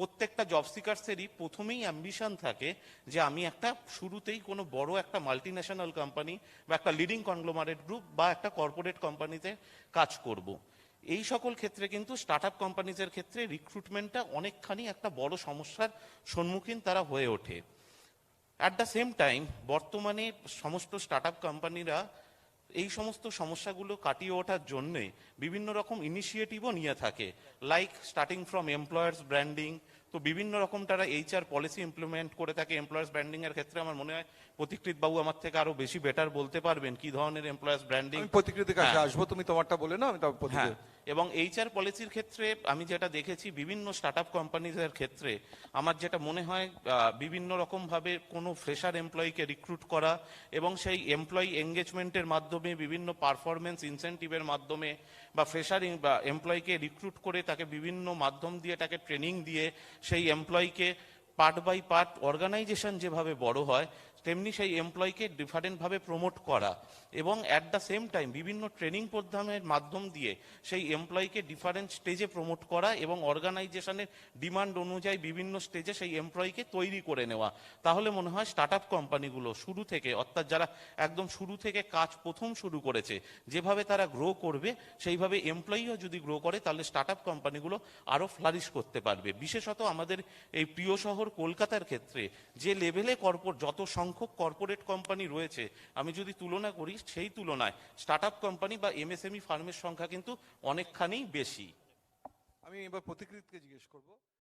প্রত্যেকটা জব সিকার্সেরই প্রথমেই অ্যাম্বিশন থাকে যে আমি একটা শুরুতেই কোনো বড় একটা মাল্টি ন্যাশনাল কোম্পানি বা একটা লিডিং কনগ্লোমারেট গ্রুপ বা একটা কর্পোরেট কোম্পানিতে কাজ করব। এই সকল ক্ষেত্রে কিন্তু স্টার্ট আপ কোম্পানিজের ক্ষেত্রে রিক্রুটমেন্টটা অনেকখানি একটা বড় সমস্যার সম্মুখীন তারা হয়ে ওঠে। অ্যাট দ্য সেম টাইম বর্তমানে সমস্ত স্টার্ট আপ কোম্পানিরা এই সমস্ত সমস্যাগুলো কাটিয়ে ওঠার জন্যে বিভিন্ন রকম ইনিশিয়েটিভও নিয়ে থাকে, like starting from employers branding. তো বিভিন্ন রকম তারা এইচআর পলিসি ইমপ্লিমেন্ট করে থাকে এমপ্লয়ার্স ব্র্যান্ডিং এর ক্ষেত্রে। আমার মনে হয় প্রতিকৃত বাবু আমার থেকে আরো বেশি বেটার বলতে পারবেন কি ধরনের এমপ্লয়ার্স ব্র্যান্ডিং। আমি প্রতিকৃতির কাছে আসবো, তুমি তোমারটা বলে না, আমি তারপর হ্যাঁ, এবং এইচআর পলিসির ক্ষেত্রে আমি যেটা দেখেছি বিভিন্ন স্টার্ট আপ কোম্পানিজের ক্ষেত্রে, আমার যেটা মনে হয় বিভিন্ন রকমভাবে কোনো ফ্রেশার এমপ্লয়িকে রিক্রুট করা এবং সেই এমপ্লয়ি এঙ্গেজমেন্টের মাধ্যমে বিভিন্ন পারফরমেন্স ইনসেন্টিভের মাধ্যমে বা ফ্রেশার বা এমপ্লয়িকে রিক্রুট করে তাকে বিভিন্ন মাধ্যম দিয়ে তাকে ট্রেনিং দিয়ে সেই এমপ্লয়িকে পার্ট বাই পার্ট অর্গানাইজেশন যেভাবে বড় হয় তেমনি সেই এমপ্লয়িকে ডিফারেন্টভাবে প্রমোট করা এবং অ্যাট দ্য সেম টাইম বিভিন্ন ট্রেনিং প্রোগ্রামের মাধ্যম দিয়ে সেই এমপ্লয়িকে ডিফারেন্ট স্টেজে প্রমোট করা এবং অর্গানাইজেশনের ডিমান্ড অনুযায়ী বিভিন্ন স্টেজে সেই এমপ্লয়িকে তৈরি করে নেওয়া। তাহলে মনে হয় স্টার্ট আপ কোম্পানিগুলো শুরু থেকে, অর্থাৎ যারা একদম শুরু থেকে কাজ প্রথম শুরু করেছে, যেভাবে তারা গ্রো করবে সেইভাবে এমপ্লয়িও যদি গ্রো করে তাহলে স্টার্ট আপ কোম্পানিগুলো আরও ফ্লারিশ করতে পারবে। বিশেষত আমাদের এই প্রিয় শহর কলকাতার ক্ষেত্রে যে লেভেলে যত সংখ্যক কর্পোরেট কোম্পানি রয়েছে আমি যদি তুলনা করি, সেই তুলনায় স্টার্ট আপ কোম্পানি বা এমএসএমই ফার্মের সংখ্যা কিন্তু অনেকখানি বেশি। আমি এবার প্রতিকৃতিকে জিজ্ঞেস করবো।